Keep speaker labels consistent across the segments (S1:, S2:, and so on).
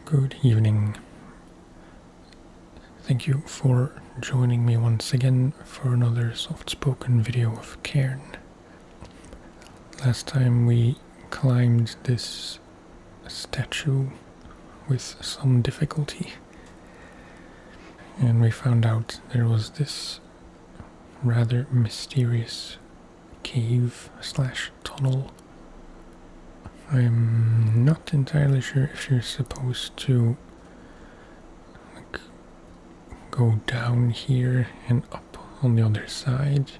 S1: Good evening. Thank you for joining me once again for another soft-spoken video of Cairn. Last time we climbed this statue with some difficulty, and we found out there was this rather mysterious cave slash tunnel. I'm not entirely sure if you're supposed to go down here and up on the other side.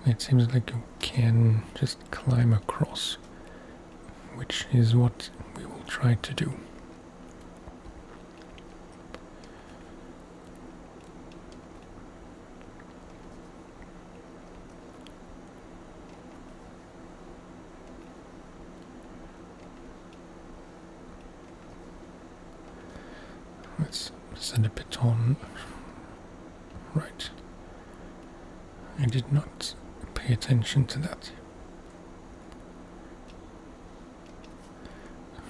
S1: It seems like you can just climb across, which is what we will try to do. Let's set a bit on. Right. I did not pay attention to that.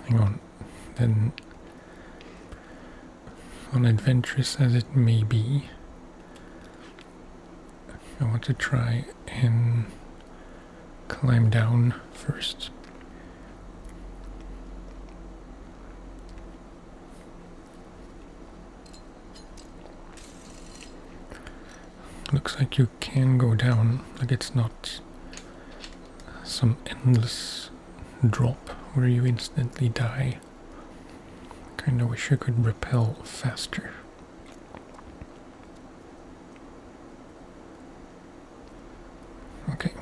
S1: Hang on. Then, unadventurous as it may be, I want to try and climb down first. Looks like you can go down, like it's not some endless drop where you instantly die. Kinda wish I could rappel faster. Okay.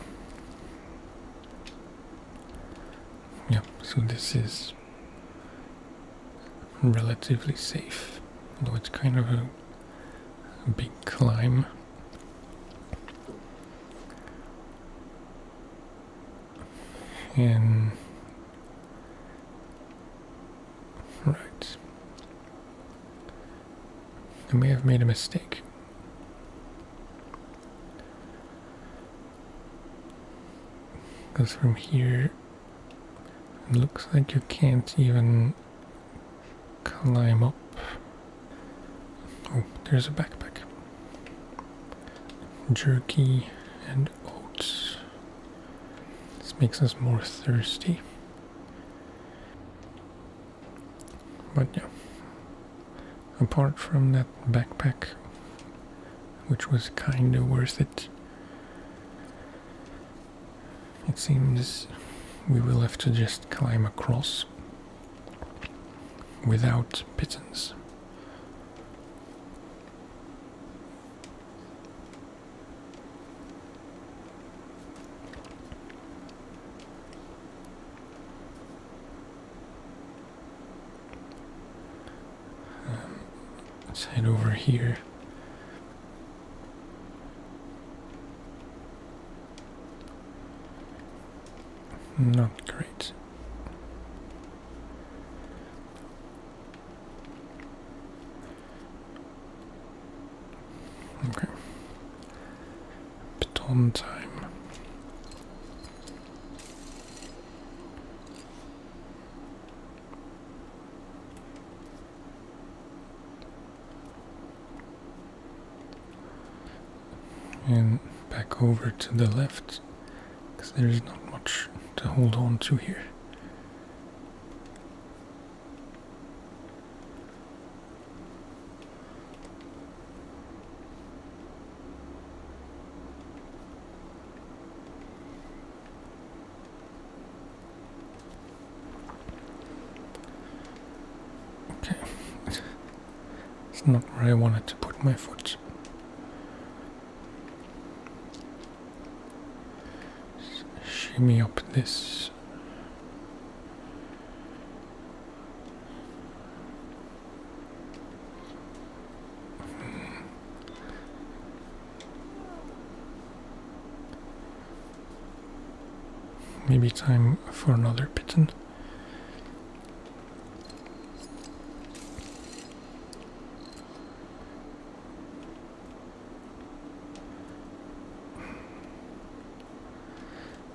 S1: Yeah, so this is relatively safe, although it's kind of a big climb. And right, I may have made a mistake. Because from here, it looks like you can't even climb up. Oh, there's a backpack. Jerky and oats. Makes us more thirsty. But yeah, apart from that backpack, which was kinda worth it, it seems we will have to just climb across without pittance. Let's head over here. Not great. Okay. Baton time. And back over to the left, because there's not much to hold on to here. Okay, it's not where I wanted to put my foot. Me up this. Maybe time for another piton.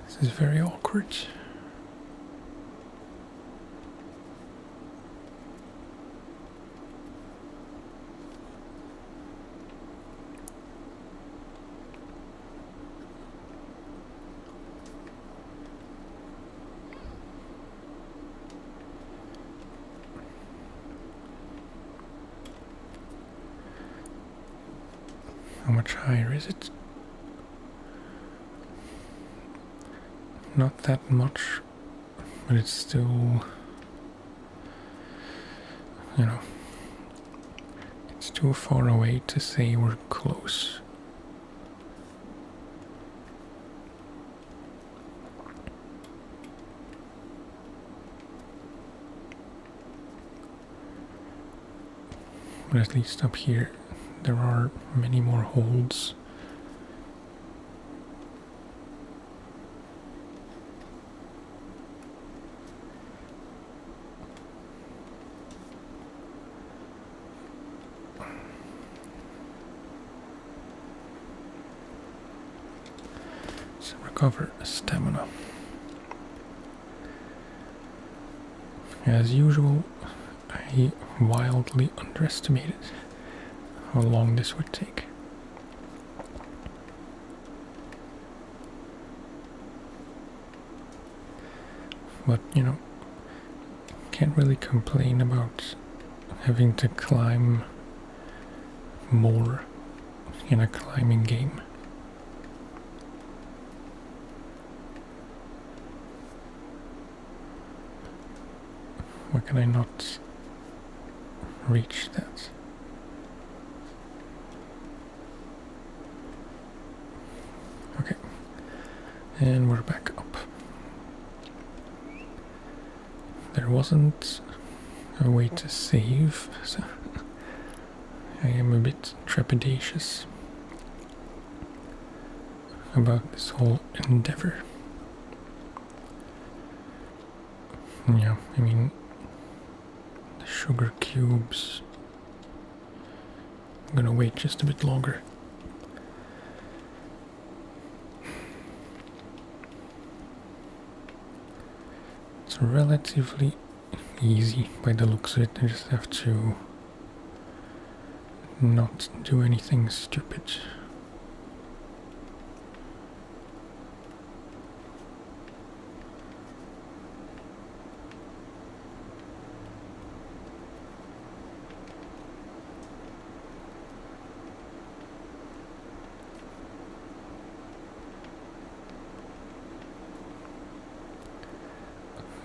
S1: This is very awkward. How much higher is it? Not that much, but it's still, you know, it's too far away to say we're close. But at least up here there are many more holds. Let's recover stamina. As usual, I wildly underestimated how long this would take. But, you know, can't really complain about having to climb more in a climbing game. Why can I not reach that? Okay, and we're back up. There wasn't a way to save, so I am a bit trepidatious about this whole endeavor. Yeah, I mean, the sugar cubes. I'm gonna wait just a bit longer. It's relatively easy by the looks of it. I just have to not do anything stupid.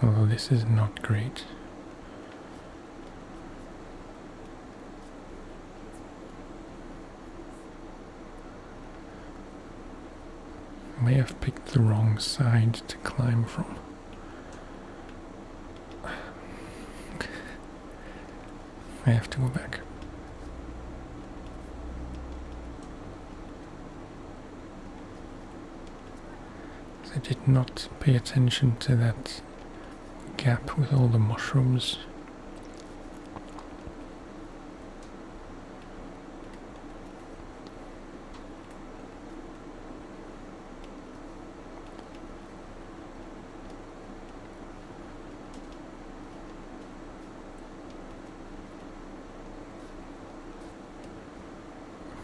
S1: Although this is not great. I may have picked the wrong side to climb from. I have to go back. I did not pay attention to that gap with all the mushrooms.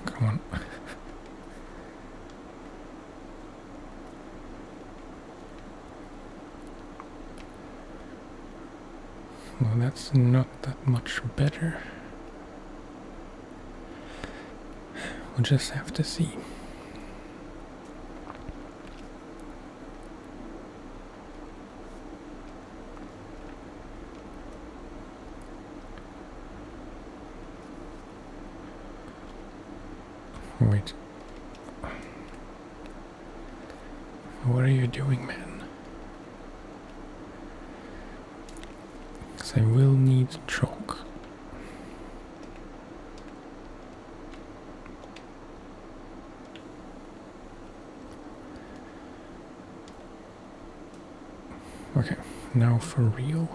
S1: Come on. Well, that's not that much better. We'll just have to see. Wait. What are you doing, man? I will need chalk. Okay, now for real.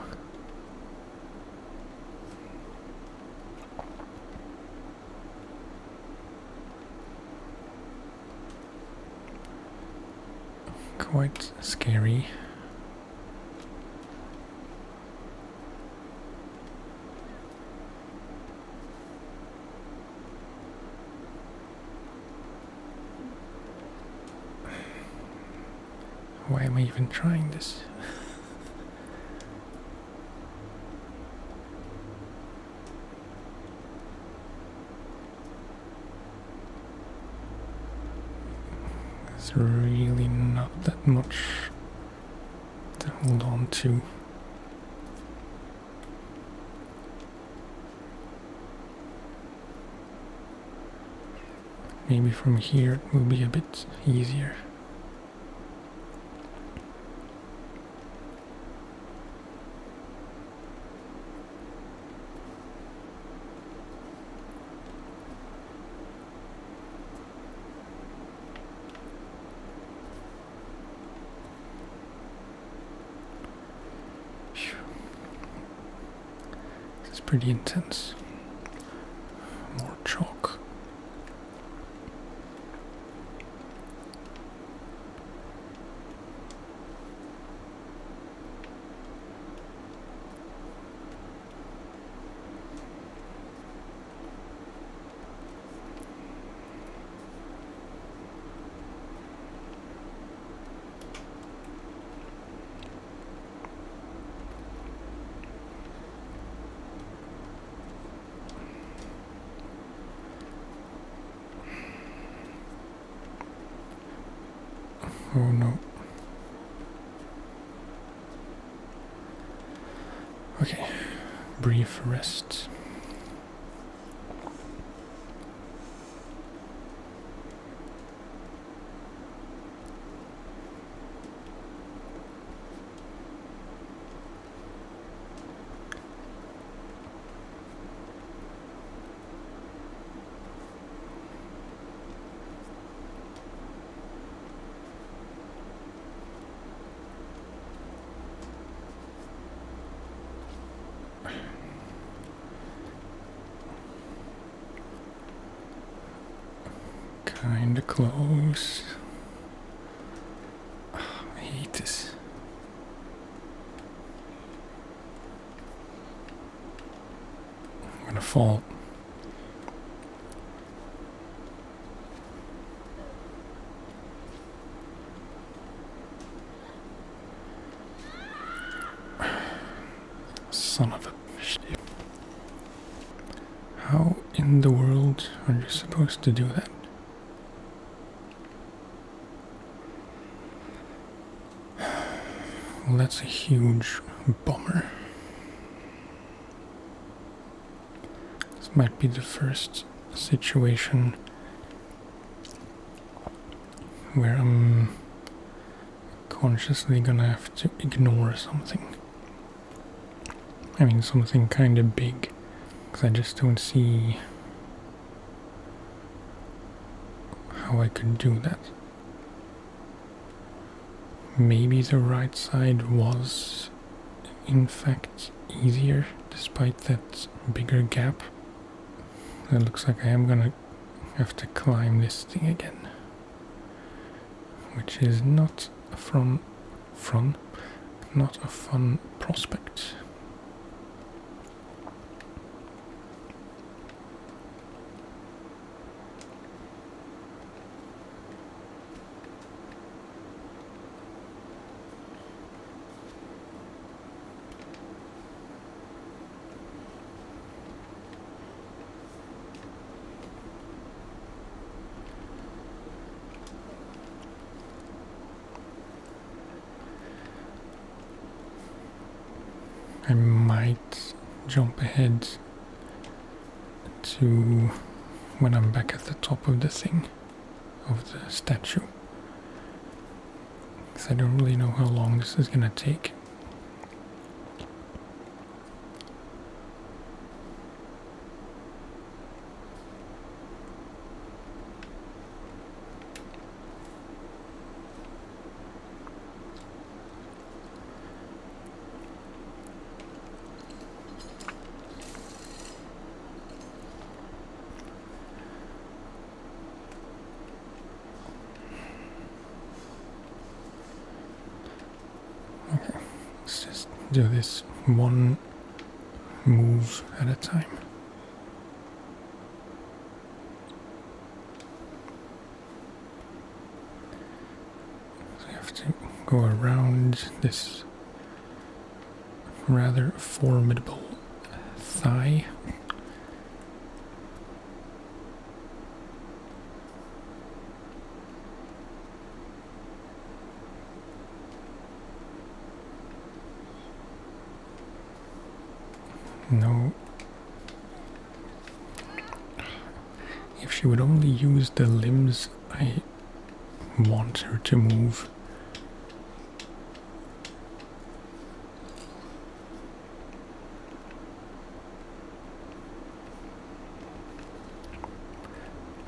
S1: Quite scary. Why am I even trying this? It's really not that much to hold on to. Maybe from here it will be a bit easier. This is pretty intense. More chalk. Oh no. Okay, brief rest. Kinda close. I hate this. I'm gonna fall. Son of a shit. How in the world are you supposed to do that? Well, that's a huge bummer. This might be the first situation where I'm consciously gonna have to ignore something. I mean, something kind of big, because I just don't see how I could do that. Maybe the right side was in fact easier despite that bigger gap. It looks like I am gonna have to climb this thing again, which is not a fun prospect. I might jump ahead to when I'm back at the top of the thing, of the statue. Because I don't really know how long this is gonna take. Let's just do this one move at a time. So you have to go around this rather formidable thigh. No. If she would only use the limbs I want her to move.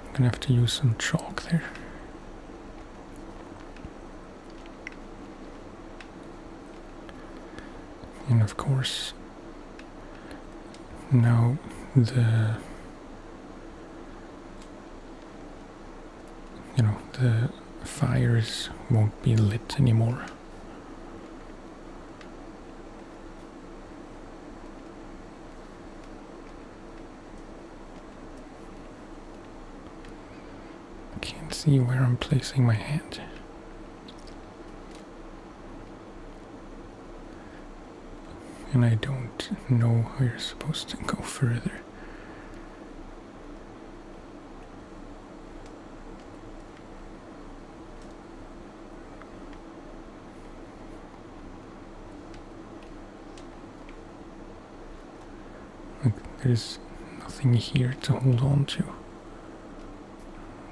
S1: I'm gonna have to use some chalk there. And of course, now the fires won't be lit anymore. I can't see where I'm placing my hand. And I don't know how you're supposed to go further. There's nothing here to hold on to.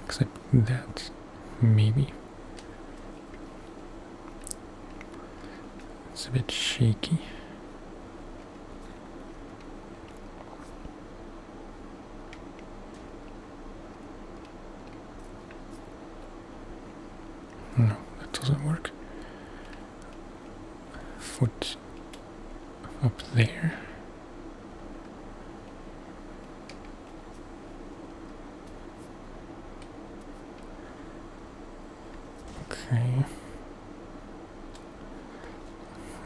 S1: Except that, maybe. It's a bit shaky. No, that doesn't work. Foot up there. Okay.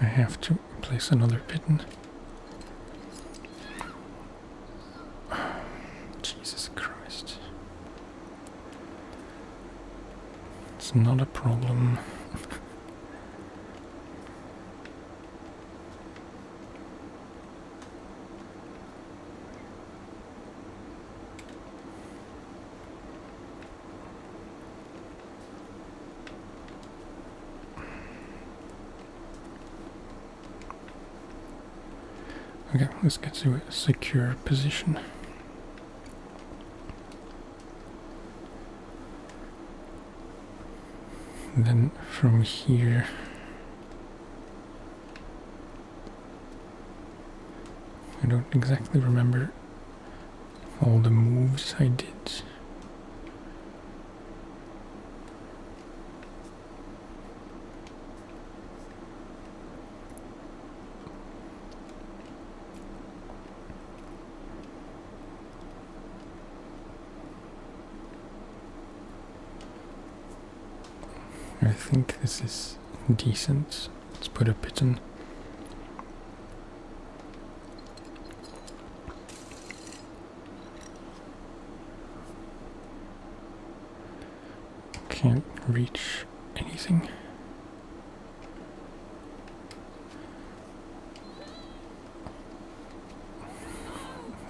S1: I have to place another pigeon. Jesus Christ. It's not a problem. Okay, let's get to a secure position. And then from here, I don't exactly remember all the moves I did. I think this is decent. Let's put a pigeon. Can't reach anything.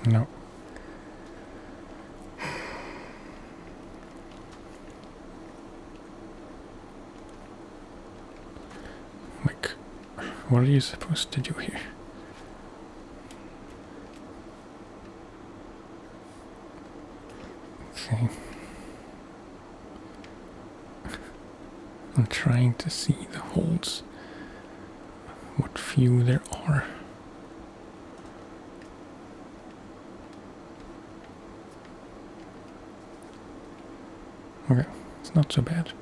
S1: No. Like, what are you supposed to do here? Okay. I'm trying to see the holes. What few there are. Okay, it's not so bad.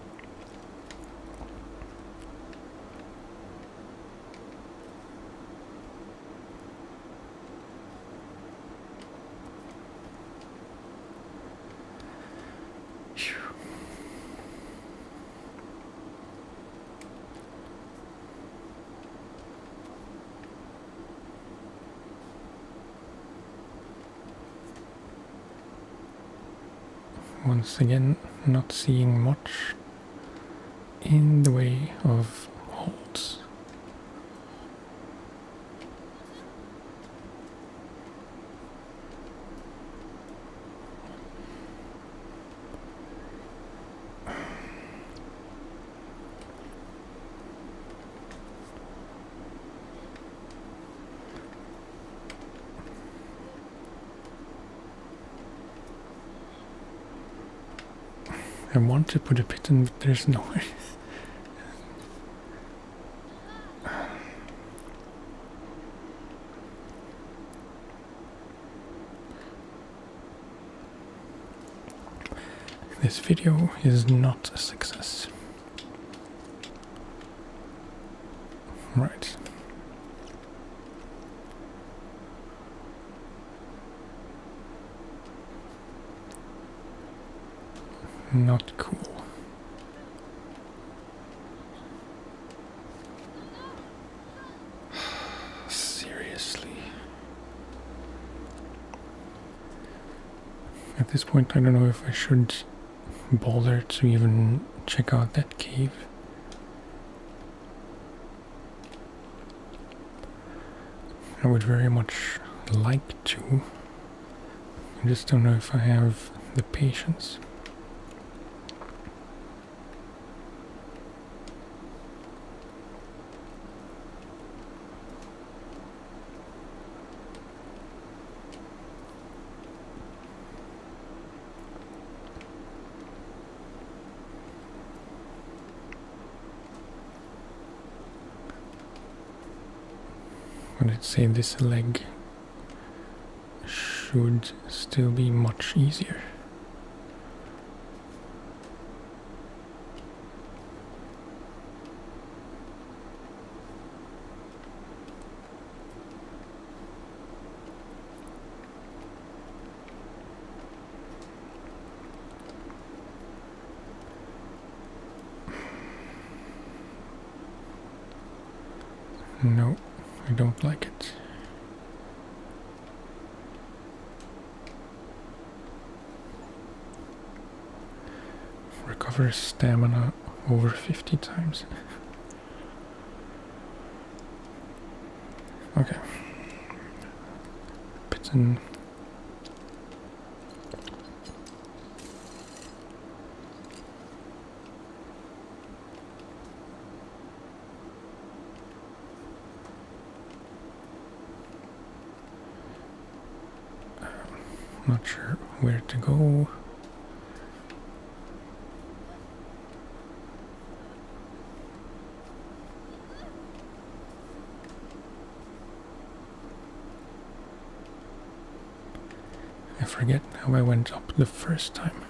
S1: Once again, not seeing much in the way of holds. I want to put a piton, but there's nowhere. This video is not a success. Right. Not cool. Seriously. At this point, I don't know if I should bother to even check out that cave. I would very much like to. I just don't know if I have the patience. I'd say this leg should still be much easier. No. I don't like it. Recover stamina over 50 times. Okay. Piton. Not sure where to go. I forget how I went up the first time.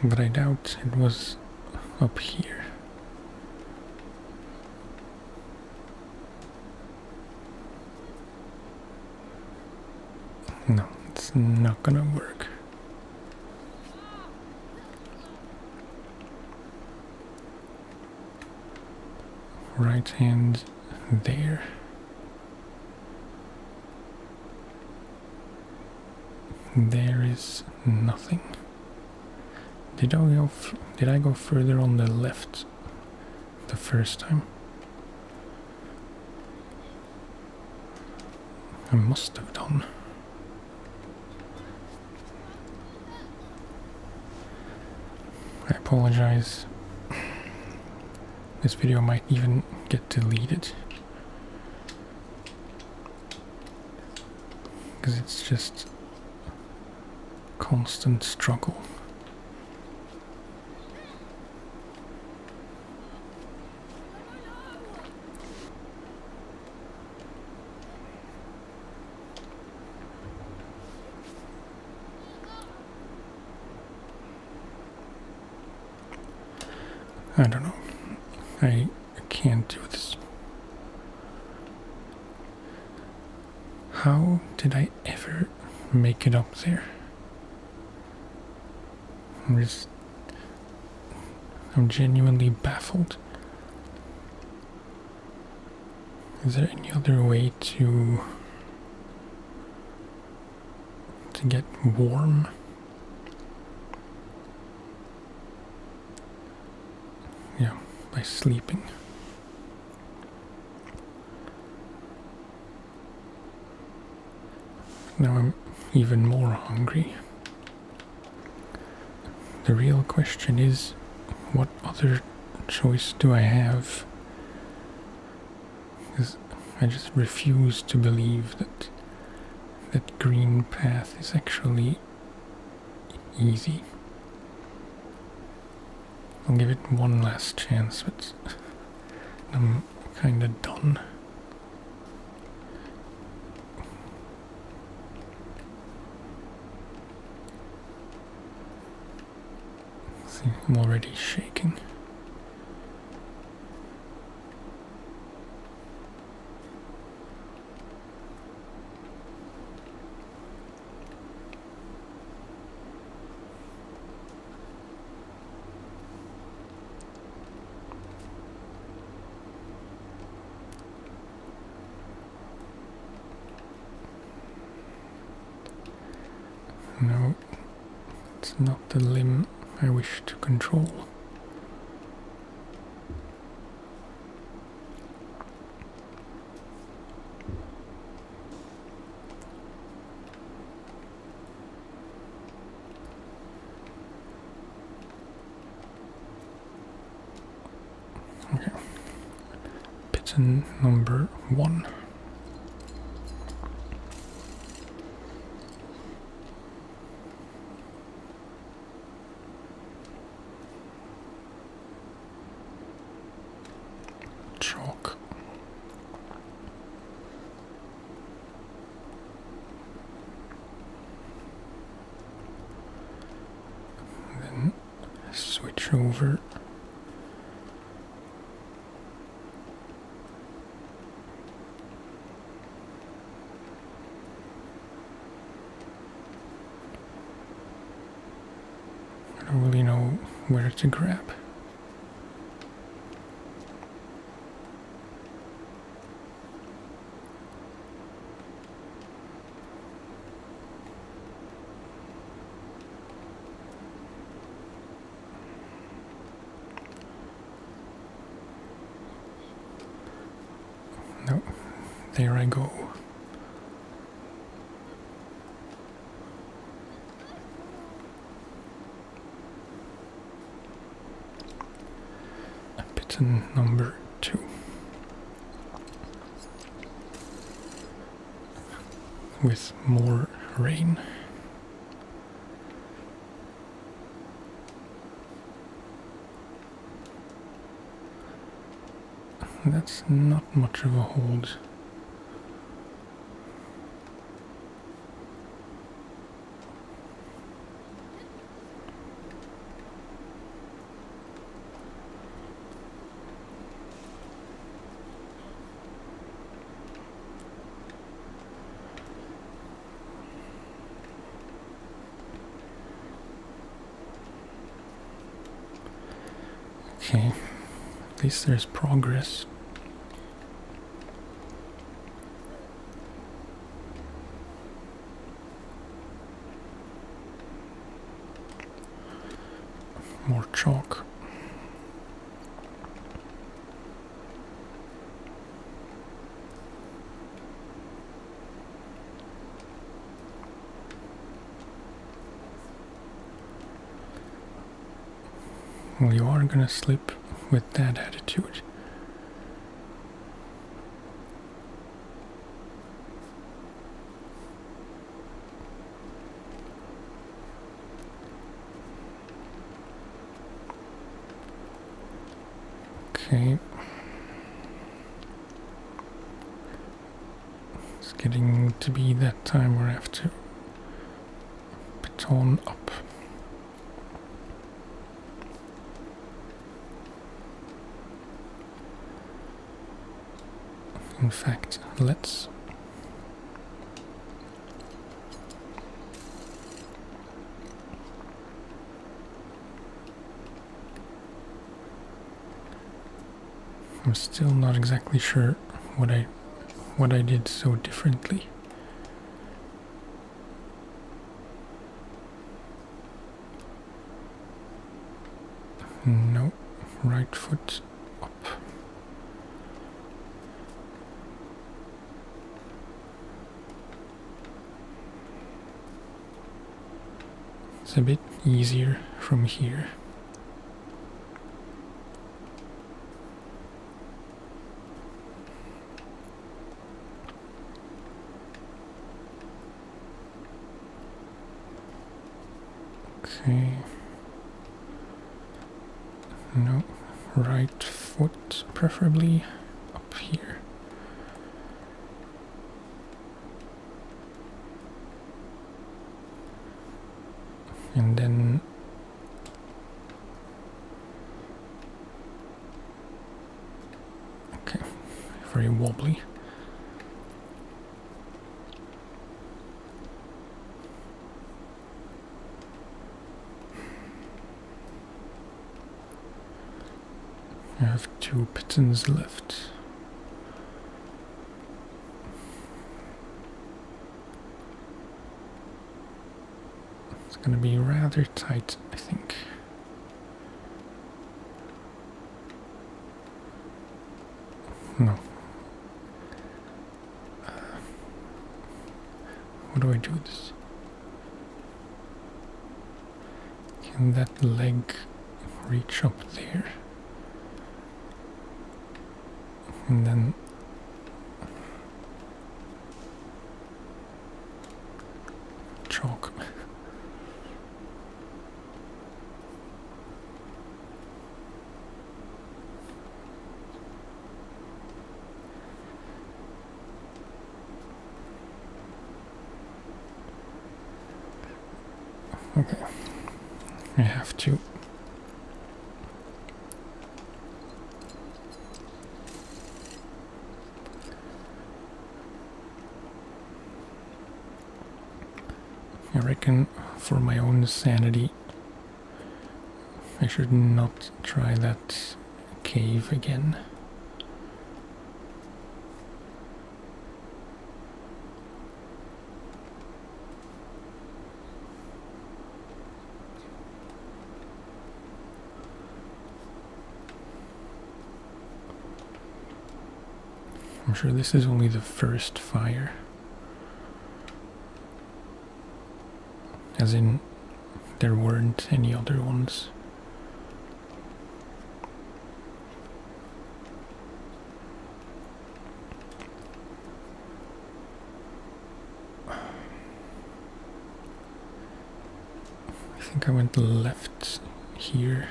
S1: But I doubt it was up here. No, it's not gonna work. Right hand there. There is nothing. Did I go further on the left the first time? I must have done. I apologize. This video might even get deleted. Because it's just constant struggle. I don't know. I can't do this. How did I ever make it up there? I'm genuinely baffled. Is there any other way to get warm? Yeah, by sleeping. Now I'm even more hungry. The real question is, what other choice do I have? Because I just refuse to believe that that green path is actually easy. I'll give it one last chance, but I'm kinda done. See, I'm already shaking. No, it's not the limb I wish to control. Okay. Pigeon number 1. Chalk. Then switch over. I don't really know where to grab. No, there I go. Pigeon number 2. With more rain. That's not much of a hold. Okay, at least there's progress. More chalk. Well, you are gonna slip with that attitude. Okay. It's getting to be that time where I have to baton up. In fact, let's. I'm still not exactly sure what I did so differently. No, right foot up. It's a bit easier from here. Okay. No, right foot preferably up here. And then okay, very wobbly. I have 2 pittons left. It's gonna be rather tight, I think. No. How do I do this? Can that leg reach up there? And then chalk. Okay, I have to. I reckon for my own sanity, I should not try that cave again. I'm sure this is only the first fire. As in, there weren't any other ones. I think I went left here.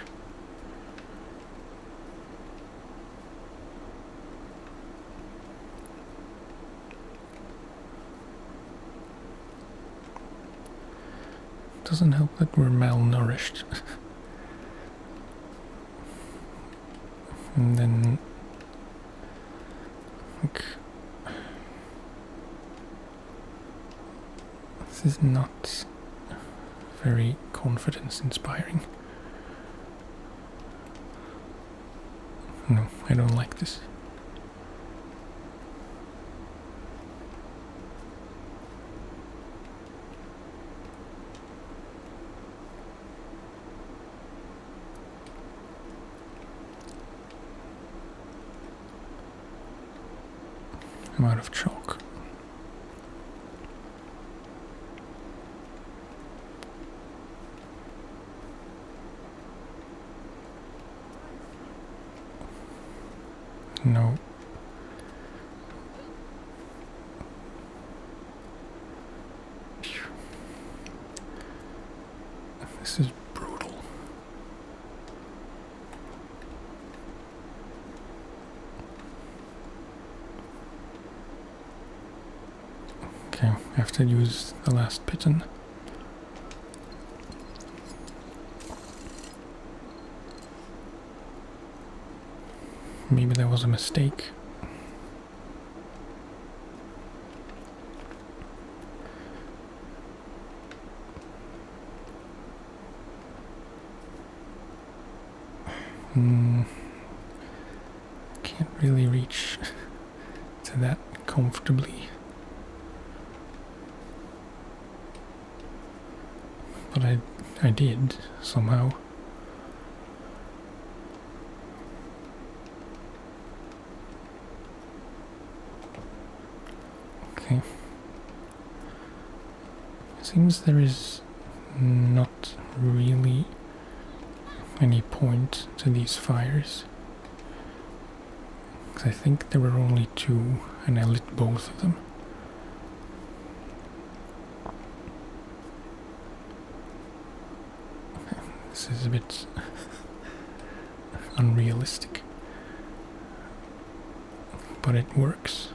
S1: Doesn't help that we're malnourished. And then like, this is not very confidence inspiring. No, I don't like this. I'm out of chalk. No. This is brutal. Okay, I have to use the last pigeon. Maybe that was a mistake. Can't really reach to that comfortably. But I did somehow. Okay. Seems there is not really any point to these fires. Because I think there were only 2 and I lit both of them. is a bit unrealistic, but it works.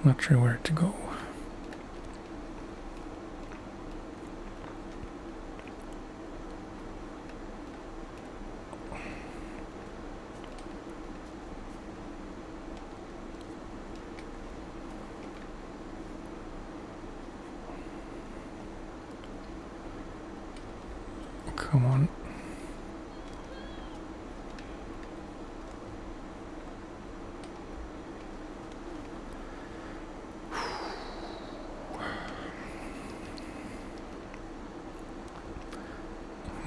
S1: Not sure where to go. Come on.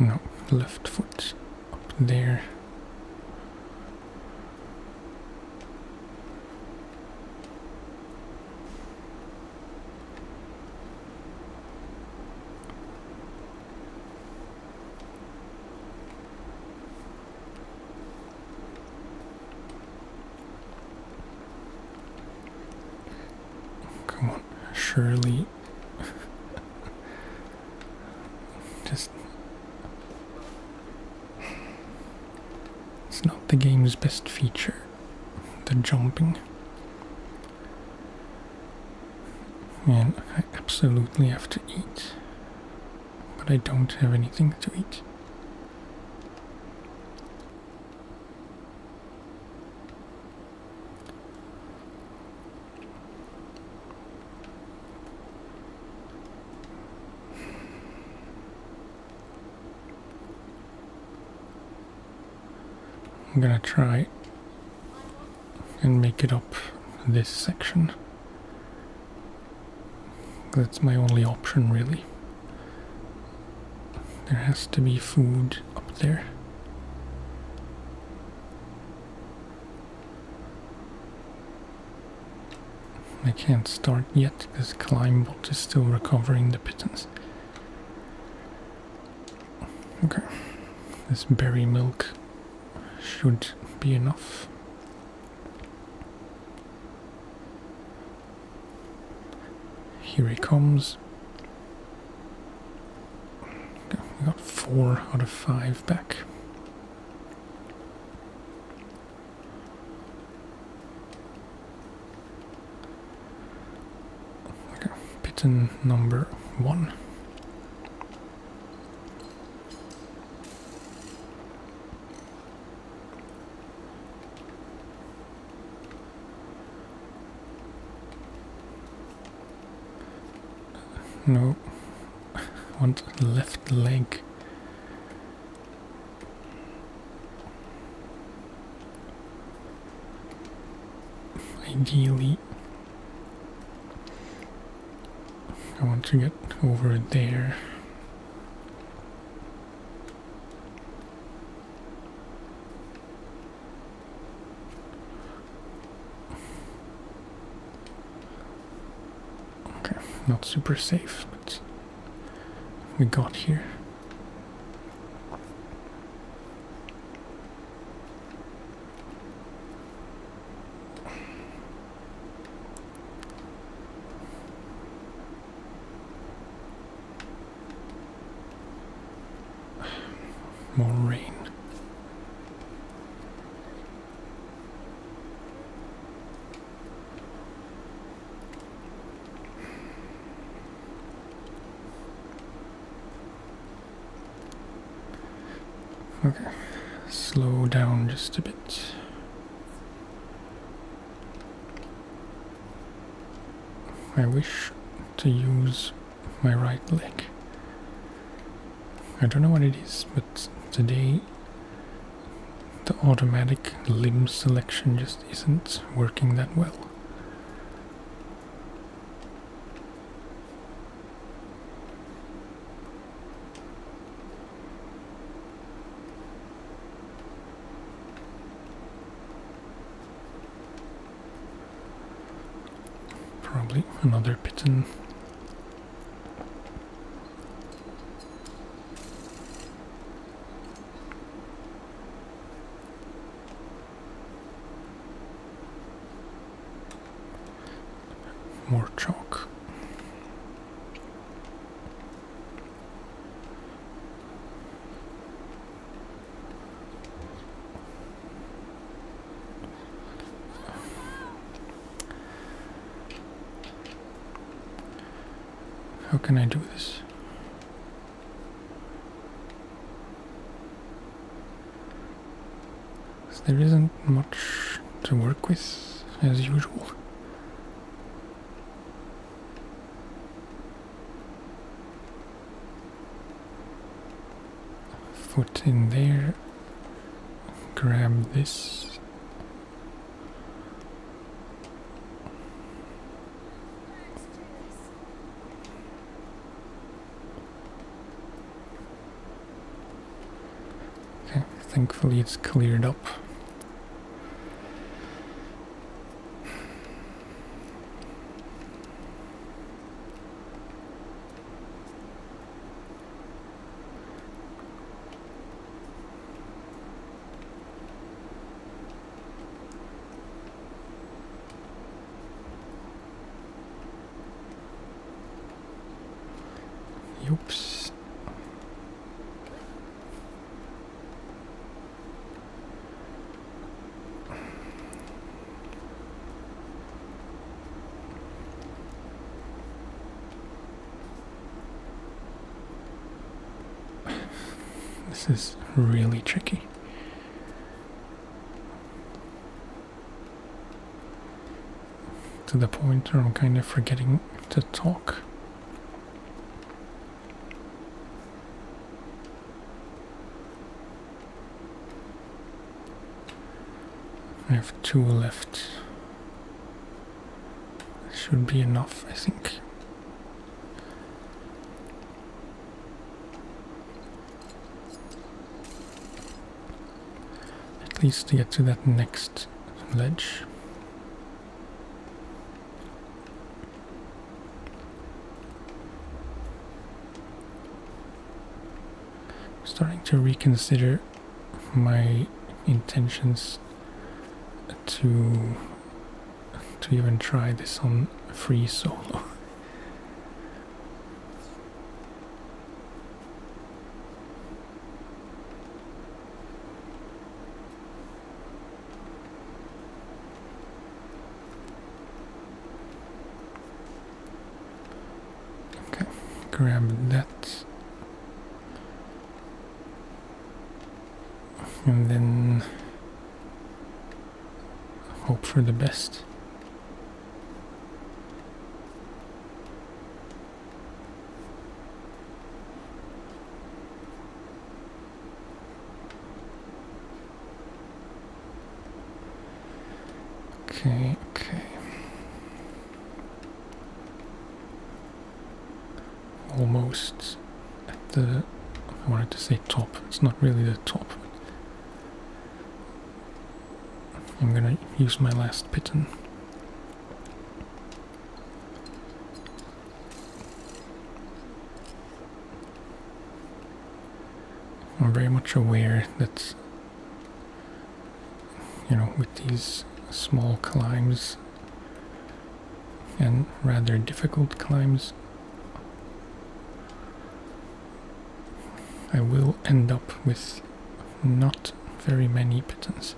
S1: No, left foot up there. Come on, surely. Just. It's not the game's best feature, the jumping. And I absolutely have to eat. But I don't have anything to eat. I'm gonna try and make it up this section. That's my only option, really. There has to be food up there. I can't start yet because Climbbot is still recovering the pittance. Okay, this berry milk should be enough. Here he comes. Okay, we got 4 out of 5 back. Okay, pitten number 1. No, I want left leg. Ideally, I want to get over there. Not super safe, but we got here. More rain. Okay, slow down just a bit. I wish to use my right leg. I don't know what it is, but today the automatic limb selection just isn't working that well. Probably another pitten. How can I do this? There isn't much to work with, as usual. Foot in there. Grab this. Okay, thankfully it's cleared up. Oops. This is really tricky. To the point where I'm kind of forgetting to talk. I have 2 left. Should be enough, I think. At least to get to that next ledge. I'm starting to reconsider my intentions to even try this on free solo. Okay, grab that. And then hope for the best. Okay. Almost at the, I wanted to say top, it's not really the top. I'm gonna use my last piton. I'm very much aware that, you know, with these small climbs and rather difficult climbs, I will end up with not very many pitons.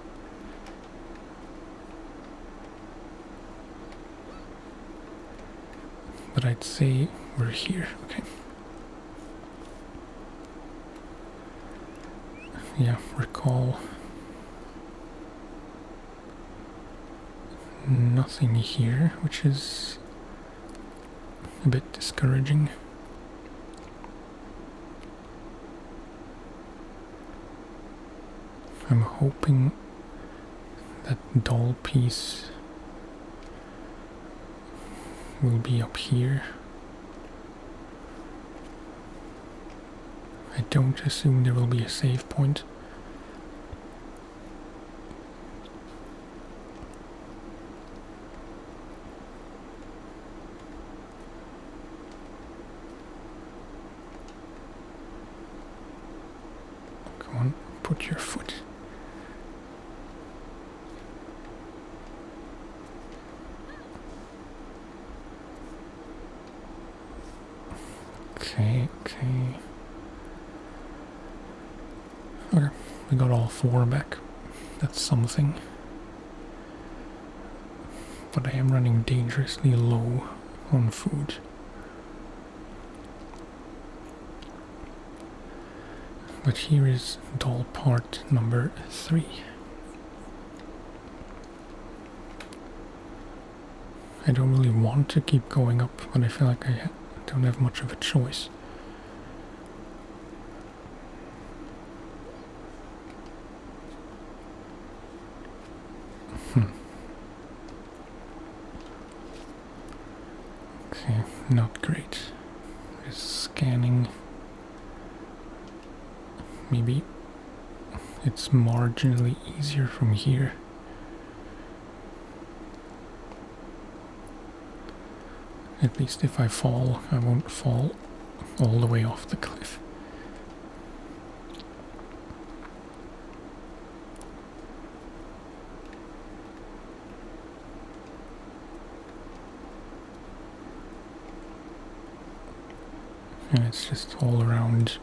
S1: But I'd say we're here, okay. Yeah, recall. Nothing here, which is a bit discouraging. I'm hoping that doll piece will be up here. I don't assume there will be a save point. Come on, put your foot. Okay. Okay, we got all 4 back. That's something. But I am running dangerously low on food. But here is doll part number 3. I don't really want to keep going up, but I feel like I don't have much of a choice. Okay, not great. Just scanning. Maybe it's marginally easier from here. At least if I fall, I won't fall all the way off the cliff. And it's just all around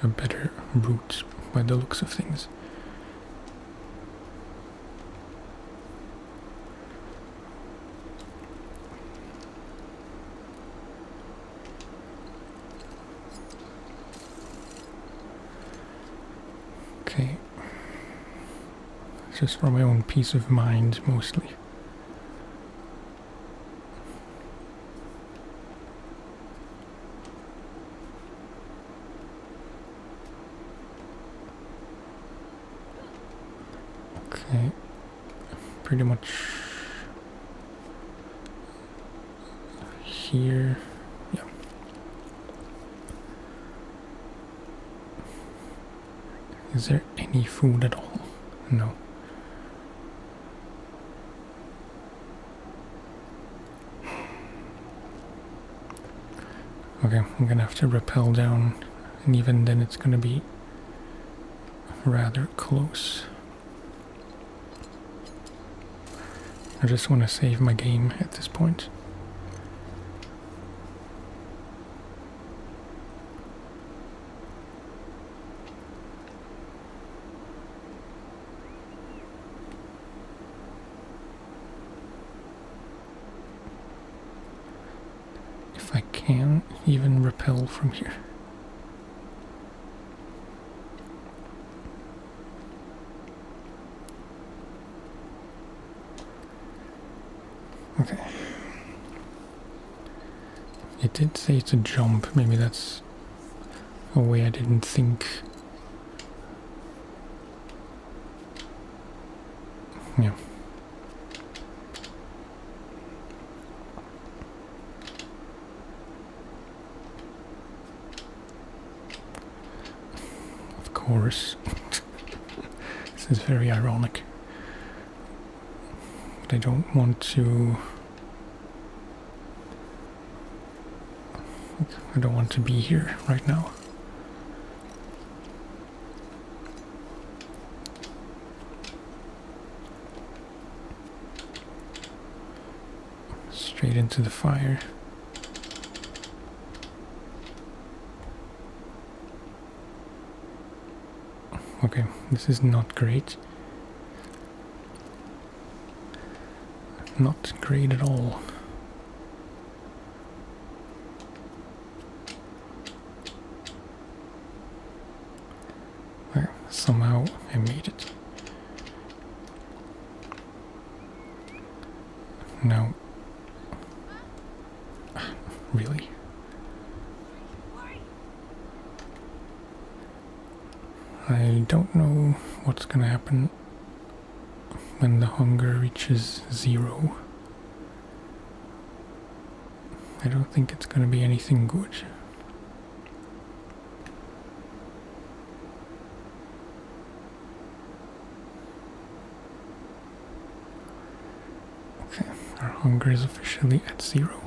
S1: a better route by the looks of things. Okay. It's just for my own peace of mind, mostly. Okay. Pretty much here. Yeah. Is there any food at all? No. Okay, I'm gonna have to rappel down, and even then it's gonna be rather close. I just want to save my game at this point. If I can even rappel from here. Okay. It did say to jump, maybe that's a way I didn't think. Yeah. Of course. This is very ironic. But I don't want to... I don't want to be here right now. Straight into the fire. Okay, this is not great. Not great at all. Well, somehow I made it. Now, really? I don't know what's gonna happen when the hunger reaches 0. I don't think it's gonna be anything good. Okay, our hunger is officially at 0.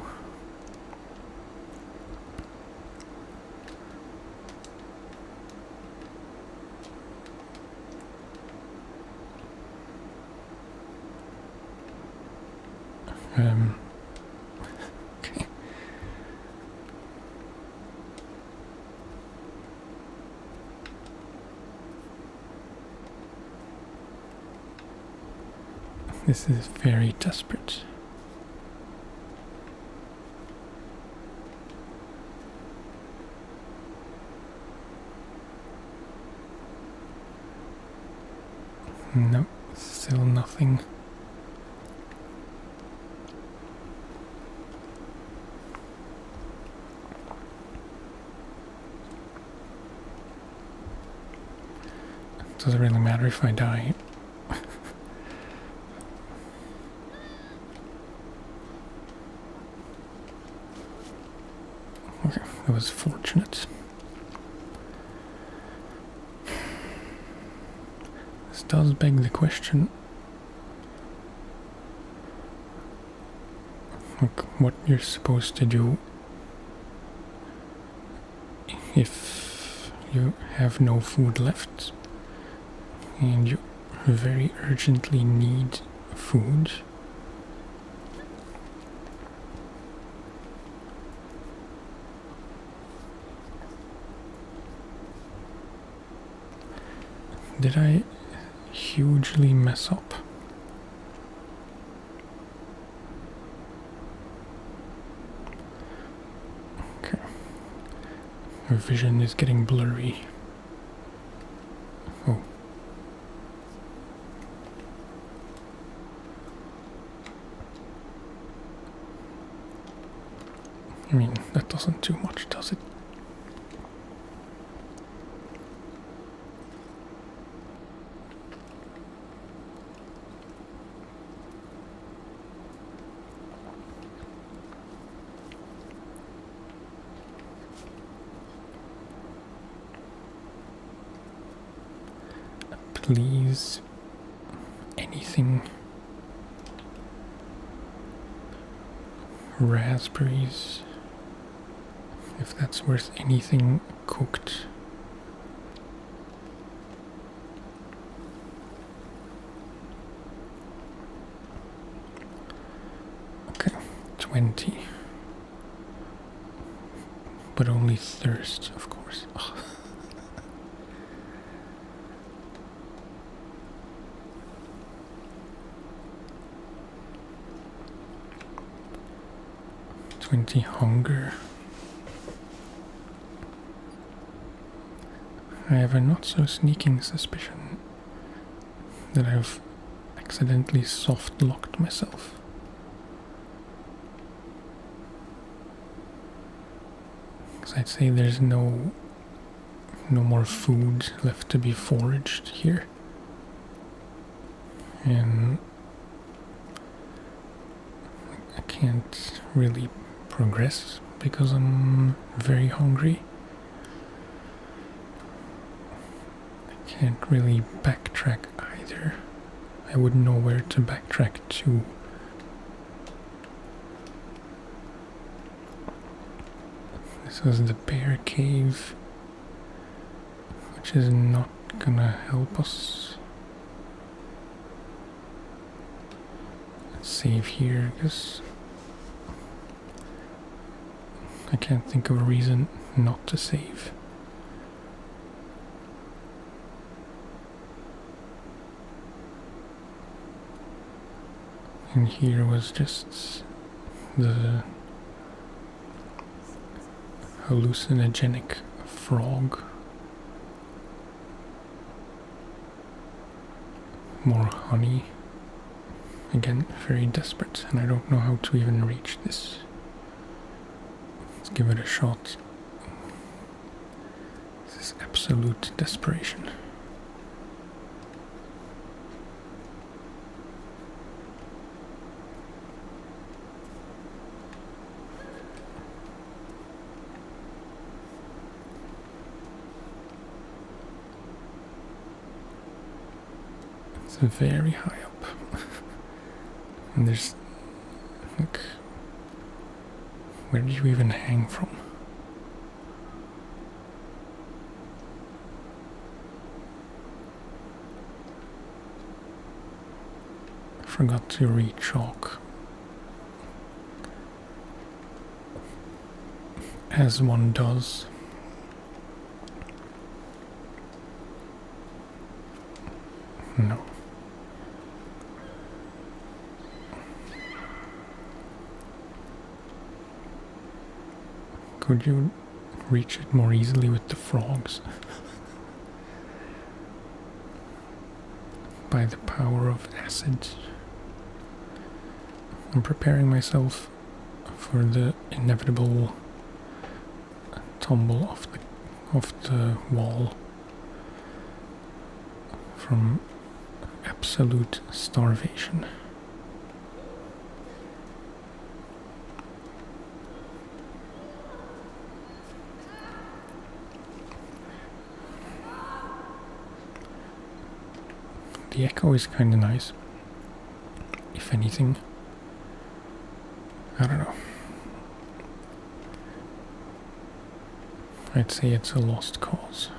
S1: Okay. This is very desperate. No, still nothing. Doesn't really matter if I die. Okay, that was fortunate. This does beg the question, like, what you're supposed to do if you have no food left and you very urgently need food. Did I hugely mess up? Okay. Our vision is getting blurry. Oh. I mean, that doesn't do much, does it? Please, anything. Raspberries, if that's worth anything cooked. Okay, 20. But only thirst, of course. Ugh. 20 hunger. I have a not so sneaking suspicion that I've accidentally soft locked myself. Because I'd say there's no more food left to be foraged here. And I can't really progress because I'm very hungry. I can't really backtrack either. I wouldn't know where to backtrack to. This was the bear cave, which is not gonna help us. Let's save here because I can't think of a reason not to save. And here was just the hallucinogenic frog. More honey. Again, very desperate, and I don't know how to even reach this. Let's give it a shot. This is absolute desperation. It's very high up. And there's, like, where do you even hang from? I forgot to re-chalk. As one does. No. Could you reach it more easily with the frogs? by the power of acid. I'm preparing myself for the inevitable tumble off the wall from absolute starvation. The echo is kind of nice, if anything. I don't know. I'd say it's a lost cause.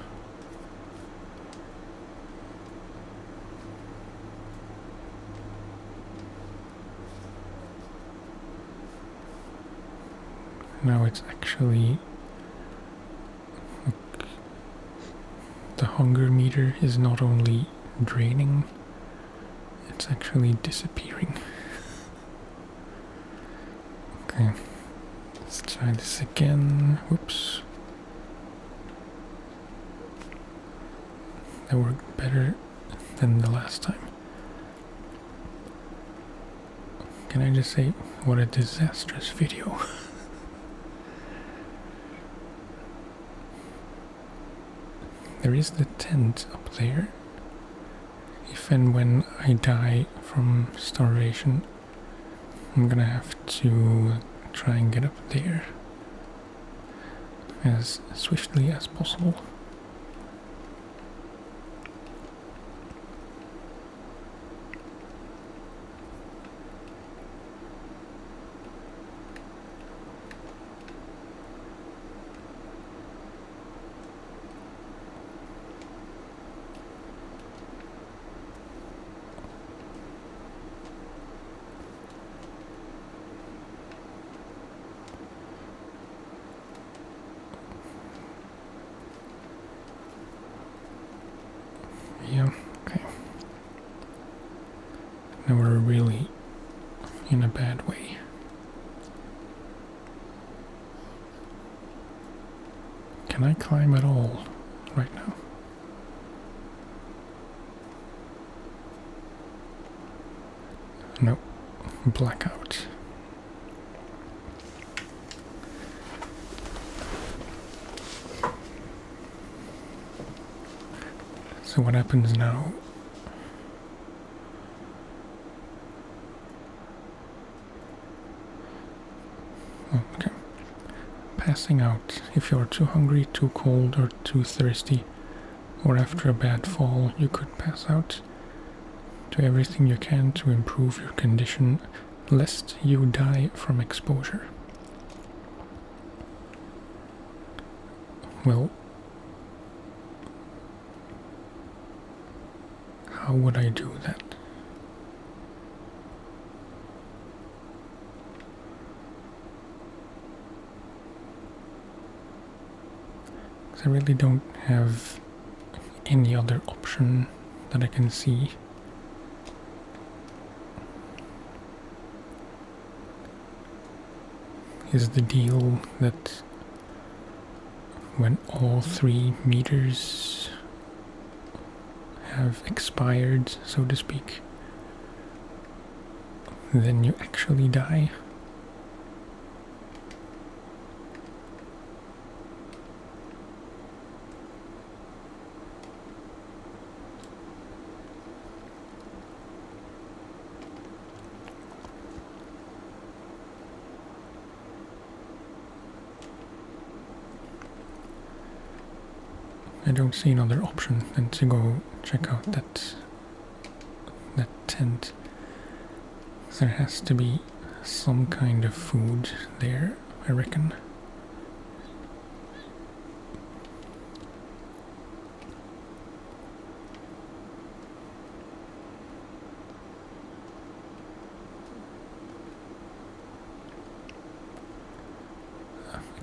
S1: Now it's actually... Look, the hunger meter is not only draining, it's actually disappearing. Okay, let's try this again. Whoops. That worked better than the last time. Can I just say, what a disastrous video. There is the tent up there. If and when I die from starvation, I'm gonna have to try and get up there as swiftly as possible. Yeah, okay. Now we're really in a bad way. Can I climb at all right now? No. Blackout. So what happens now? Oh, okay. Passing out. If you're too hungry, too cold, or too thirsty, or after a bad fall, you could pass out. Do everything you can to improve your condition, lest you die from exposure. Well, how would I do that? I really don't have any other option that I can see. Is the deal that when all 3 meters have expired, so to speak, then you actually die? I don't see another option than to go check out that tent. There has to be some kind of food there, I reckon.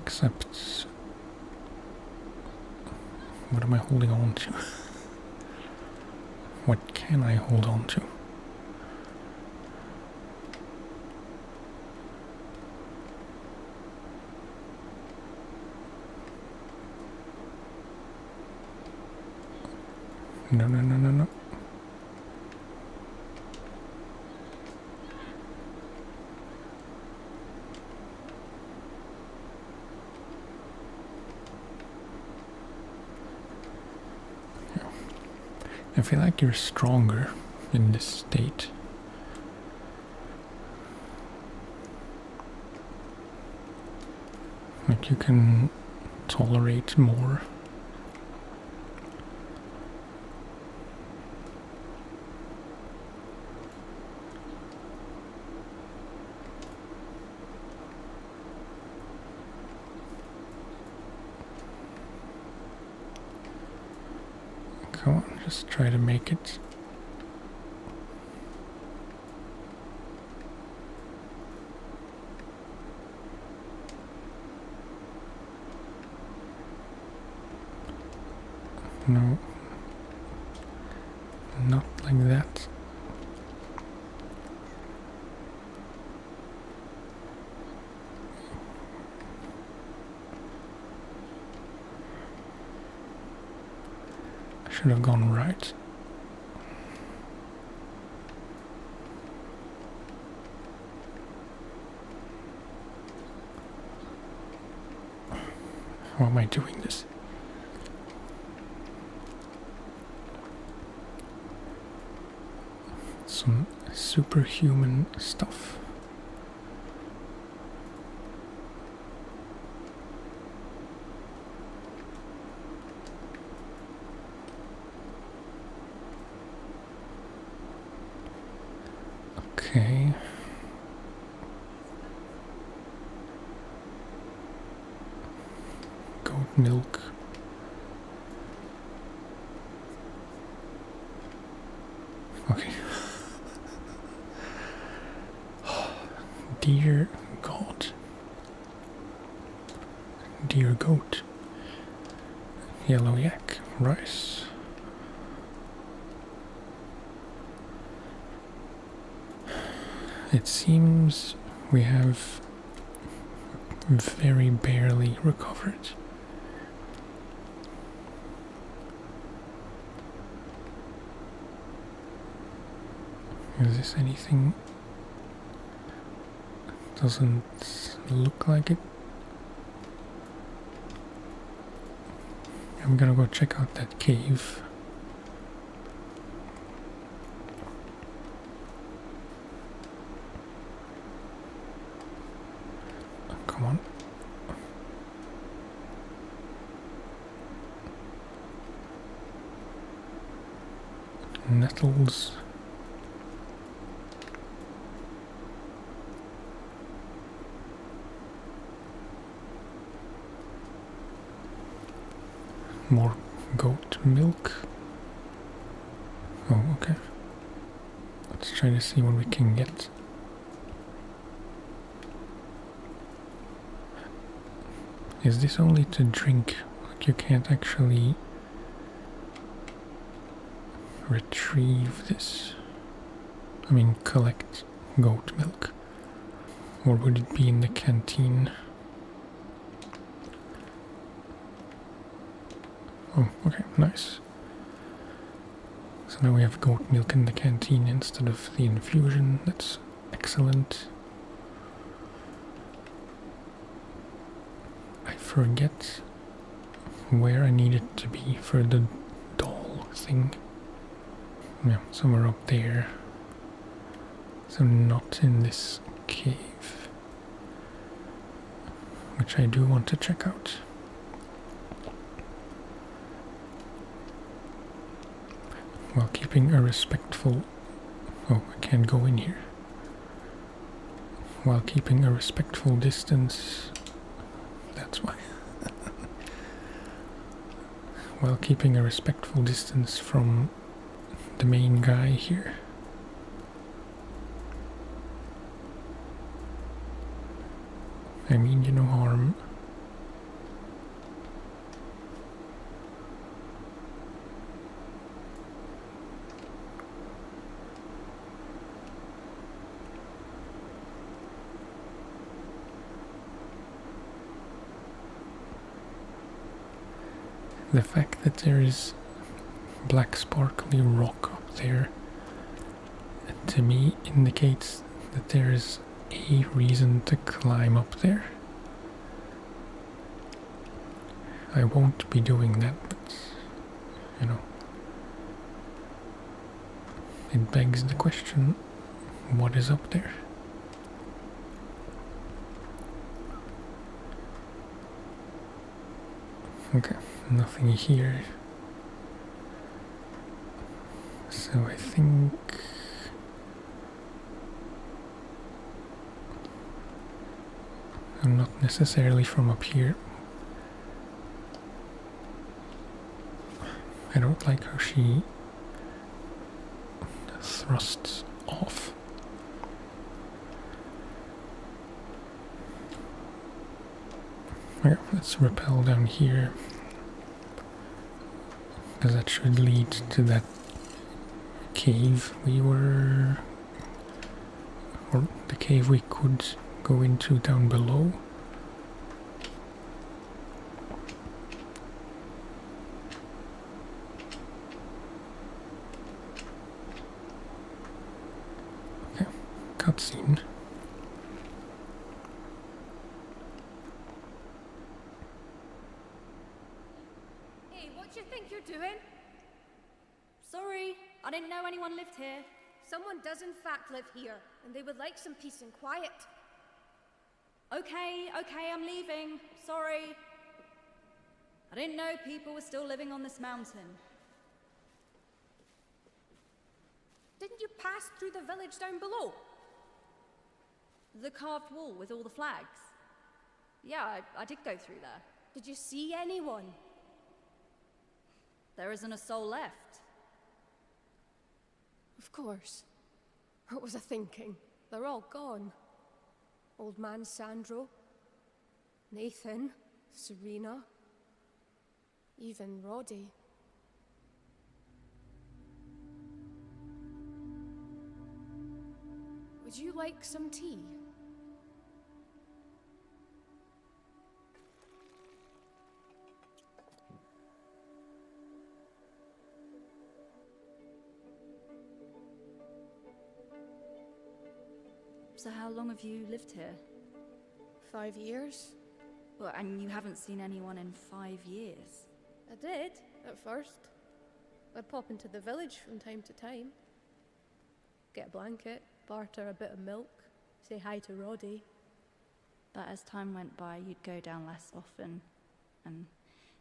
S1: Except, what am I holding on to? What can I hold on to? No. I feel like you're stronger in this state. Like you can tolerate more. Come on, just try to make it. No, not like that. I should have gone right. How am I doing this? Some superhuman stuff. Okay. Goat milk. Okay. Dear God. Dear goat. Yellow yak. Rice. It seems we have very barely recovered. Is this anything? Doesn't look like it. I'm gonna go check out that cave. Come on. Nettles. More goat milk. Oh, okay. Let's try to see what we can get. Is this only to drink? Like you can't actually retrieve this? I mean, collect goat milk. Or would it be in the canteen? Oh, okay, nice. So now we have goat milk in the canteen instead of the infusion. That's excellent. I forget where I need it to be for the doll thing. Yeah, somewhere up there. So not in this cave. Which I do want to check out. While keeping a respectful... Oh, I can't go in here. While keeping a respectful distance... That's why. While keeping a respectful distance from the main guy here. I mean you no harm. The fact that there is black sparkly rock up there, to me indicates that there is a reason to climb up there. I won't be doing that, but you know, it begs the question, what is up there? Okay, nothing here. So I think I'm not necessarily from up here. I don't like how she thrusts off. Yeah, let's rappel down here, because that should lead to that cave we were, or the cave we could go into down below. Okay, cutscene.
S2: What do you think you're doing?
S3: Sorry, I didn't know anyone lived here.
S2: Someone does in fact live here, and they would like some peace and quiet.
S3: Okay, I'm leaving. Sorry. I didn't know people were still living on this mountain.
S2: Didn't you pass through the village down below?
S3: The carved wall with all the flags. Yeah, I did go through there.
S2: Did you see anyone?
S3: There isn't a soul left.
S2: Of course. What was I thinking? They're all gone. Old man Sandro, Nathan, Serena, even Rody. Would you like some tea?
S3: So how long have you lived here?
S2: 5 years.
S3: Well, and you haven't seen anyone in 5 years?
S2: I did, at first. I'd pop into the village from time to time. Get a blanket, barter a bit of milk, say hi to Rody.
S3: But as time went by, you'd go down less often, and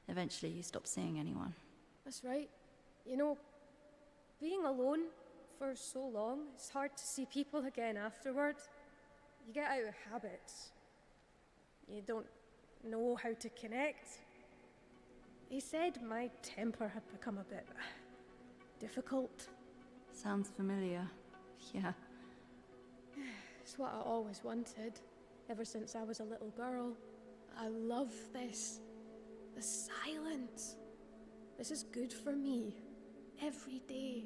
S3: eventually you stopped seeing anyone.
S2: That's right. You know, being alone for so long, it's hard to see people again afterward. You get out of habits. You don't know how to connect. He said my temper had become a bit difficult.
S3: Sounds familiar. Yeah.
S2: It's what I always wanted, ever since I was a little girl. I love this. The silence. This is good for me. Every day.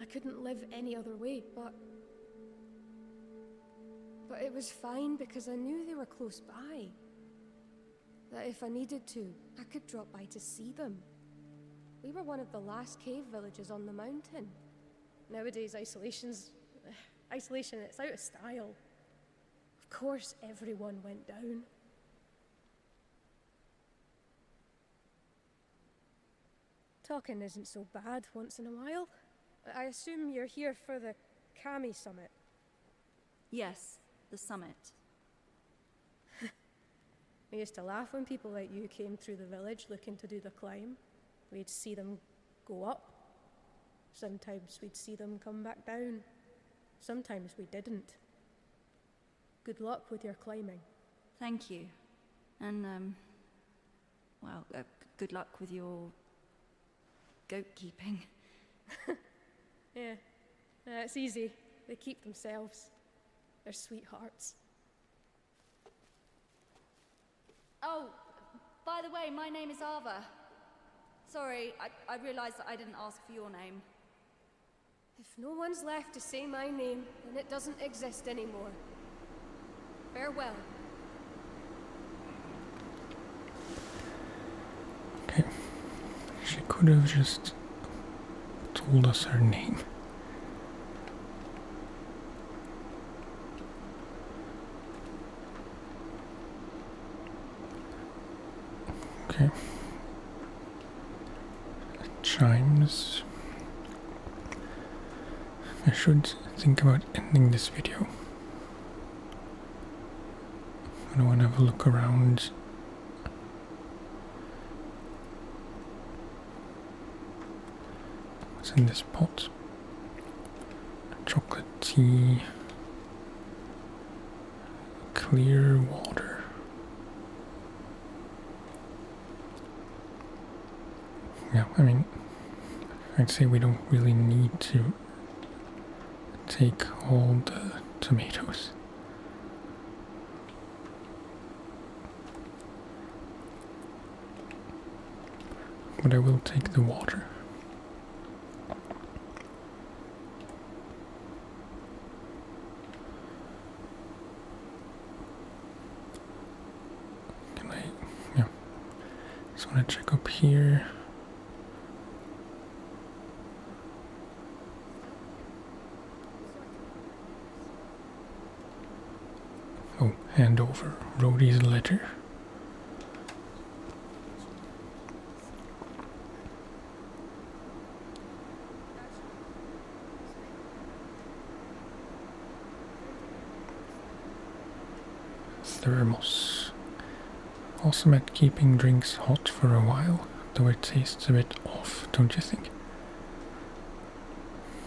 S2: I couldn't live any other way, but it was fine because I knew they were close by. That if I needed to, I could drop by to see them. We were one of the last cave villages on the mountain. Nowadays, isolation, it's out of style. Of course, everyone went down. Talking isn't so bad once in a while. I assume you're here for the Kami summit.
S3: Yes, the summit.
S2: We used to laugh when people like you came through the village looking to do the climb. We'd see them go up. Sometimes we'd see them come back down. Sometimes we didn't. Good luck with your climbing.
S3: Thank you. And, good luck with your goat keeping.
S2: Yeah, it's easy. They keep themselves. They're sweethearts.
S3: Oh, by the way, my name is Ava. Sorry, I realized that I didn't ask for your name.
S2: If no one's left to say my name, then it doesn't exist anymore. Farewell.
S1: Okay. She could have just told us her name. Okay. Chimes. I should think about ending this video. I want to have a look around. What's in this pot? Chocolate tea. Clear water. Yeah, I mean, I'd say we don't really need to take all the tomatoes. But I will take the water. Can I, yeah. Just want to check up here. Oh, hand over Rody's letter. Thermos. Awesome at keeping drinks hot for a while, though it tastes a bit off, don't you think?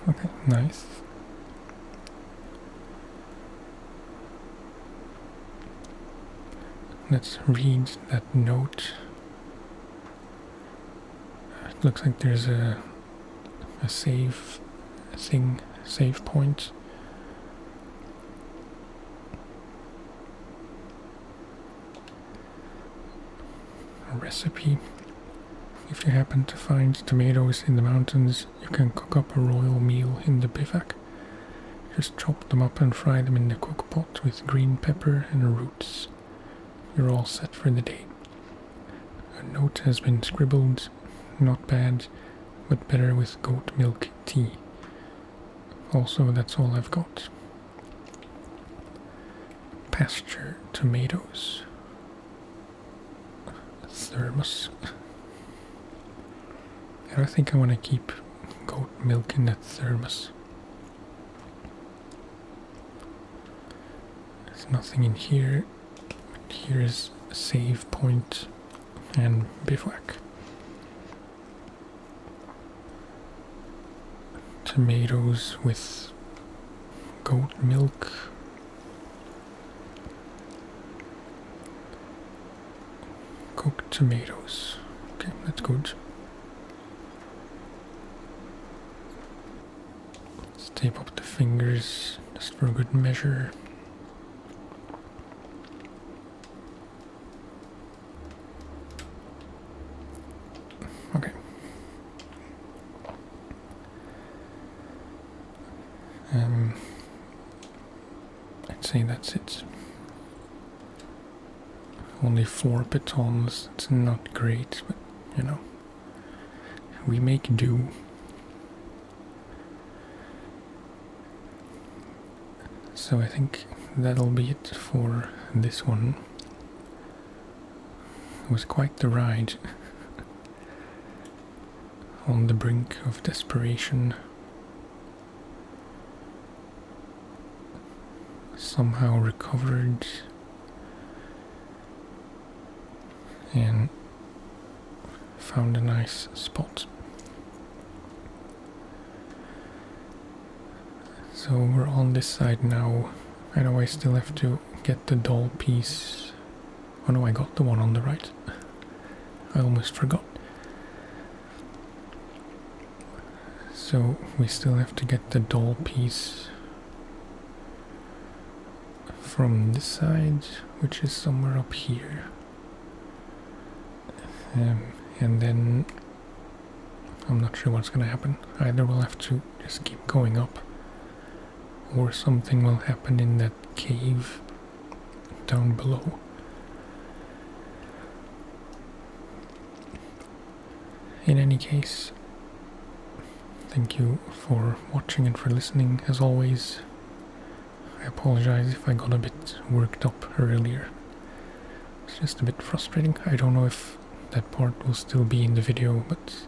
S1: Okay, nice. Let's read that note. It looks like there's a save point. A recipe. If you happen to find tomatoes in the mountains, you can cook up a royal meal in the bivouac. Just chop them up and fry them in the cook pot with green pepper and roots. You're all set for the day. A note has been scribbled, not bad, but better with goat milk tea. Also, that's all I've got. Pasture tomatoes. Thermos. I don't think I want to keep goat milk in that thermos. There's nothing in here. Here is a save point and bivouac. Tomatoes with goat milk. Cooked tomatoes. Okay, that's good. Let's tape up the fingers just for good measure. Okay. I'd say that's it. Only 4 pitons, it's not great, but you know, we make do. So I think that'll be it for this one. It was quite the ride. On the brink of desperation. Somehow recovered. And found a nice spot. So we're on this side now. I know I still have to get the doll piece. Oh no, I got the one on the right. I almost forgot. So we still have to get the doll piece from this side, which is somewhere up here. And then I'm not sure what's gonna happen. Either we'll have to just keep going up, or something will happen in that cave down below. In any case, thank you for watching and for listening. As always, I apologize if I got a bit worked up earlier. It's just a bit frustrating. I don't know if that part will still be in the video, but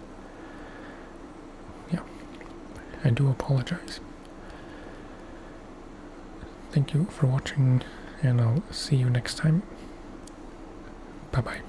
S1: yeah, I do apologize. thank you for watching, and I'll see you next time. Bye bye.